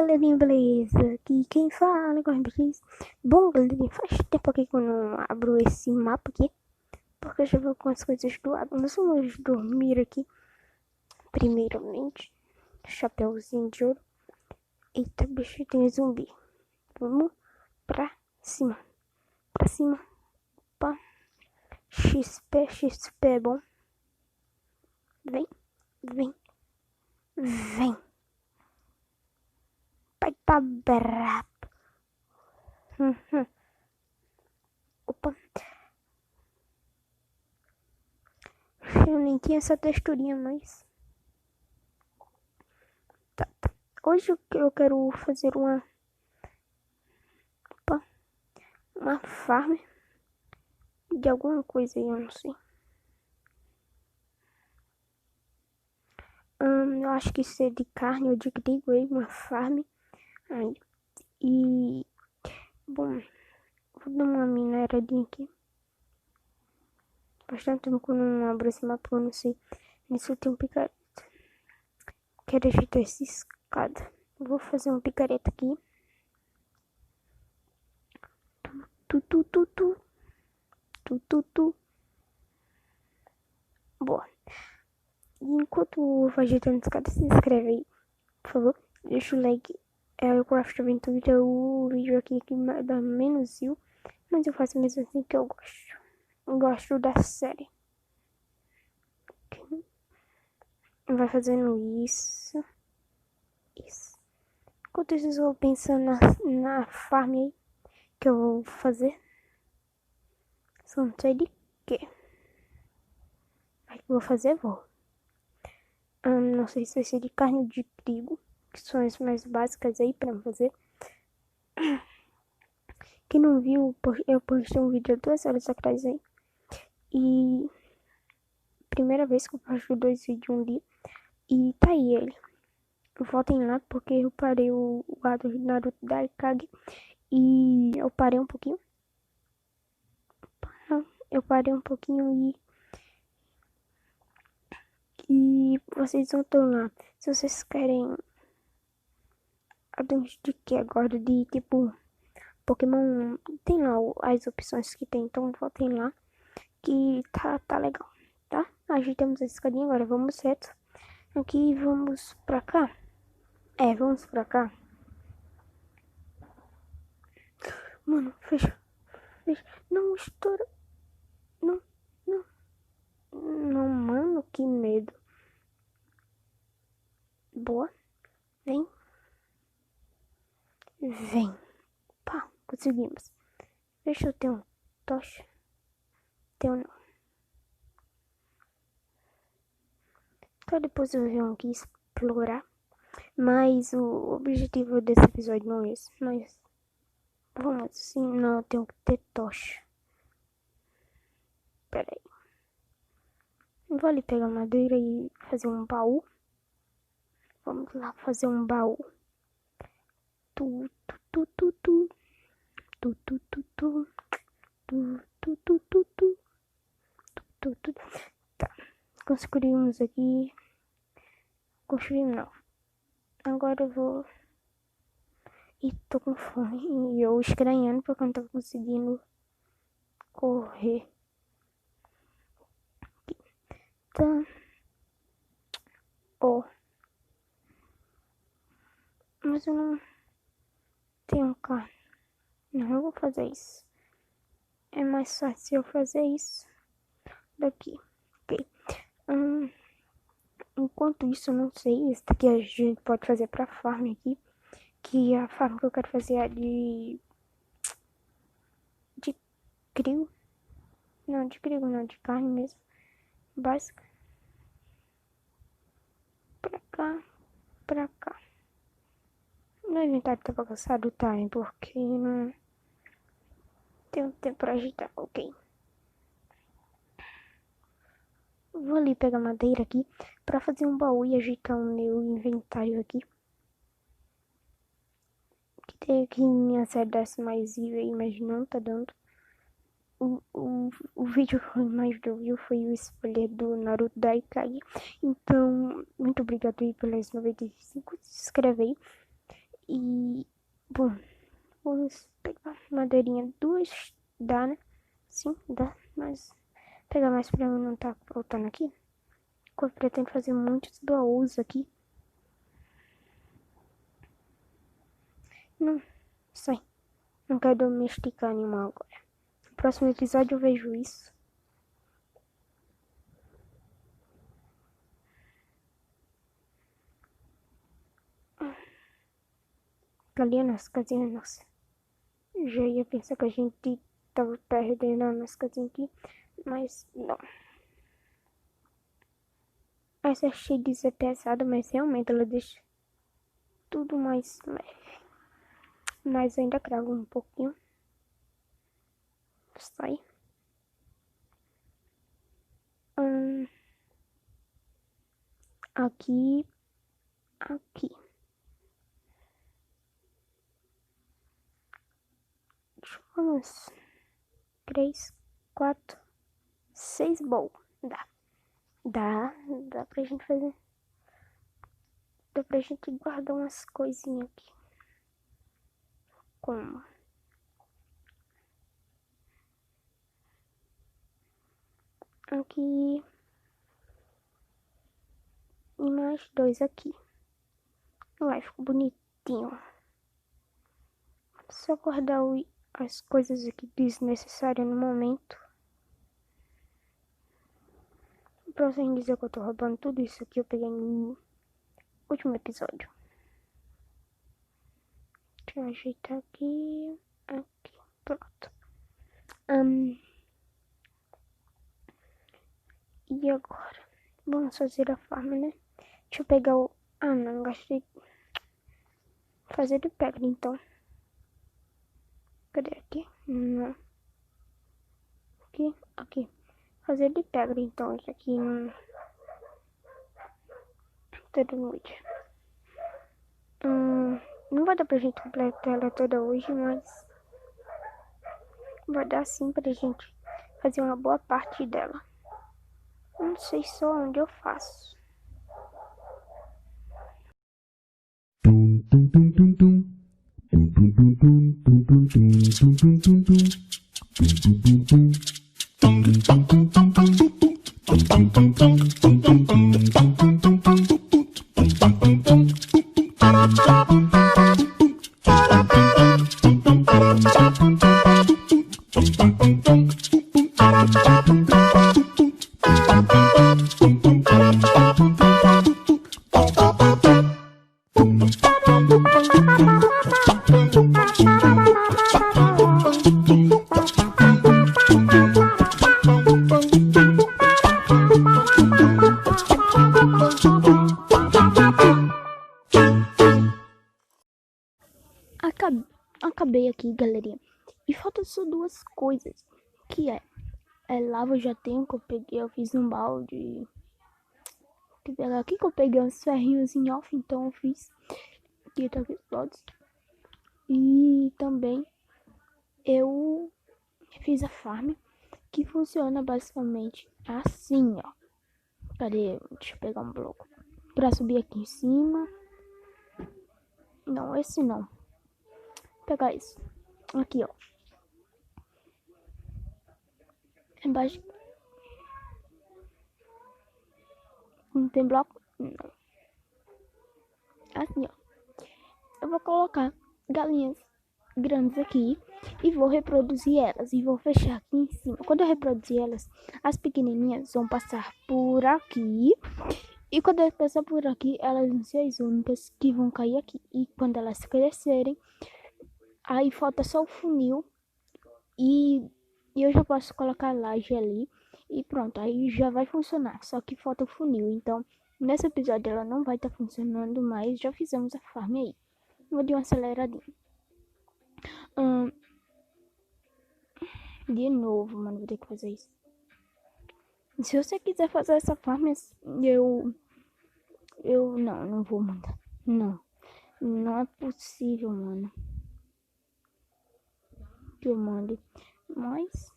galerinha, beleza? Aqui quem fala com a beleza. Bom, galerinha, faz tempo aqui que eu não abro esse mapa aqui, porque eu já vou com as coisas do lado. Mas vamos dormir aqui. Primeiramente, chapéuzinho de ouro. Eita, bicho, tem zumbi. Vamos pra cima. Pra cima. Opa. XP é bom. Vem, vem, vem. Pai tá brabo. Opa. Eu nem tinha essa texturinha, mas... Tá. Hoje eu quero fazer uma farm de alguma coisa aí, eu não sei. Eu acho que isso é de carne ou de trigo aí, uma farm. Aí. E... Bom, vou dar uma mineradinha aqui. Bastante tempo que eu não abro esse mapa, eu não sei. Nisso tem um picareta. Quero ajeitar essa escada. Vou fazer um picareta aqui. Tu. Boa. E enquanto eu vou ajeitando a escada, se inscreve aí, por favor. Deixa o like. É o Craft Aventura, o vídeo aqui que dá menos view. Mas eu faço mesmo assim que eu gosto. Eu gosto da série. Vai fazendo isso. Isso. Enquanto isso, eu vou pensando na farm aí que eu vou fazer. Só não sei de quê. Aí que eu vou fazer, vou. Não sei se vai ser de carne ou de trigo, que são as mais básicas aí pra fazer. Quem não viu, eu postei um vídeo 2 horas atrás aí. E primeira vez que eu posto 2 vídeos um dia. E tá aí ele. Voltem lá porque eu parei o lado do Naruto Daikage. E eu parei um pouquinho. Eu parei um pouquinho e vocês não estão lá. Se vocês querem de que agora de tipo Pokémon, tem lá as opções que tem, então voltem lá que tá legal, tá? Ajeitamos a escadinha, agora vamos reto. Aqui vamos pra cá. Vamos pra cá. Mano, fecha. Não, estoura. Não. Não, mano, que medo. Boa. Vem. Pá, conseguimos. Deixa eu ter um tocha. Tenho não. Então depois eu venho aqui explorar. Mas o objetivo desse episódio não é esse. Mas vamos assim, não, eu tenho que ter tocha. Pera aí. Vou ali pegar madeira e fazer um baú. Vamos lá fazer um baú. Tá. Construímos aqui. Construímos não. Agora eu vou... E tô com fome. E eu estranhando porque eu não tava conseguindo correr. Tá. Mas eu não tenho carne. Não, eu vou fazer isso. É mais fácil eu fazer isso daqui. Ok. Enquanto isso, eu não sei. Isso daqui a gente pode fazer pra farm aqui. Que a farm que eu quero fazer é de crio. Não, de crio não, de carne mesmo. Básica. Pra cá. Meu inventário tá bagunçado, tá? Porque não tenho tempo pra agitar. Ok. Vou ali pegar madeira aqui pra fazer um baú e ajeitar o meu inventário aqui. Que tem aqui minha série desse mais aí, mas não tá dando. O vídeo que mais viu foi o spoiler do Naruto Daikage. Então, muito obrigado aí pelas 95. Se inscreve aí. E, bom, vamos pegar madeirinha 2, dá, né? Sim, dá, mas pegar mais pra mim não tá voltando aqui. Eu pretendo fazer muitos baús aqui. Não, sai. Não quero domesticar animal agora. No próximo episódio eu vejo isso. Ali a nossa casinha, nossa. Já ia pensar que a gente tava perdendo a nossa casinha aqui, mas não. Essa é cheia de ser pesada, mas realmente ela deixa tudo mais leve. Mas ainda cravo um pouquinho. Sai. Aqui, aqui. Vamos. 3, 4, 6 bowl. Dá. Dá pra gente fazer. Dá pra gente guardar umas coisinhas aqui. Como? Aqui. E mais 2 aqui. Vai, ficou bonitinho. Só guardar as coisas aqui desnecessárias no momento. Pra vocês dizer que eu tô roubando tudo isso aqui, eu peguei no último episódio. Deixa eu ajeitar aqui. Aqui, pronto. E agora? Vamos fazer a farm, né? Deixa eu pegar o... Ah, não, gastei... Fazer de pedra, então. Cadê aqui? Não. Aqui. Fazer de pedra, então. Isso aqui não... Toda noite. Não vai dar pra gente completar ela toda hoje, mas... Vai dar sim pra gente fazer uma boa parte dela. Não sei só onde eu faço. Acabei aqui, galerinha. E faltam só duas coisas. Que é lava eu já tenho, que eu peguei, eu fiz um balde. Que pegar aqui que eu peguei uns ferrinhos em off, então eu fiz. Aqui tá aqui os baldes. E também eu fiz a farm, que funciona basicamente assim, ó. Cadê? Deixa eu pegar um bloco. Pra subir aqui em cima. Não, esse não. Vou pegar isso. Aqui, ó. Embaixo. Não tem bloco? Não. Assim, ó. Eu vou colocar galinhas grandes aqui e vou reproduzir elas. E vou fechar aqui em cima. Quando eu reproduzir elas, as pequenininhas vão passar por aqui. E quando elas passar por aqui, elas vão ser as únicas que vão cair aqui. E quando elas crescerem, aí falta só o funil. E eu já posso colocar a laje ali. E pronto, aí já vai funcionar. Só que falta o funil. Então, nesse episódio ela não vai estar funcionando, mas já fizemos a farm aí. Vou dar uma aceleradinha. De novo, mano, vou ter que fazer isso. Se você quiser fazer essa farm, não vou mandar. Não é possível, mano, que eu mande. Mas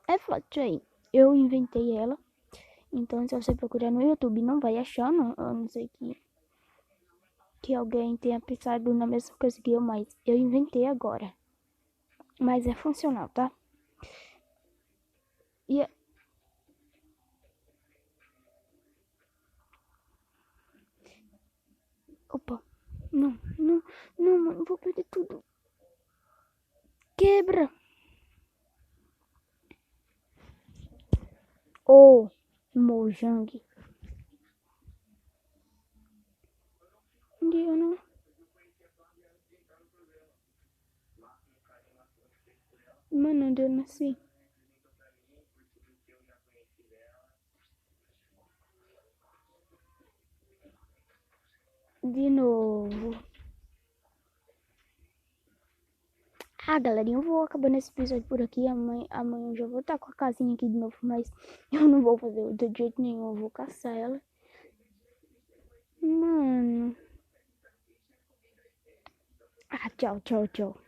é fato aí. Eu inventei ela. Então, se você procurar no YouTube, não vai achar, não. A não ser que que alguém tenha pensado na mesma coisa que eu, mas eu inventei agora. Mas é funcional, tá? E opa, não, não, não, mano, vou perder tudo. Quebra! Ô, Mojang. Eu não. Mano, onde eu nasci? De novo. Ah, galerinha, eu vou acabando esse episódio por aqui. Amanhã eu já vou estar com a casinha aqui de novo, mas eu não vou fazer de jeito nenhum. Eu vou caçar ela. Mano. Ah, tchau, tchau, tchau.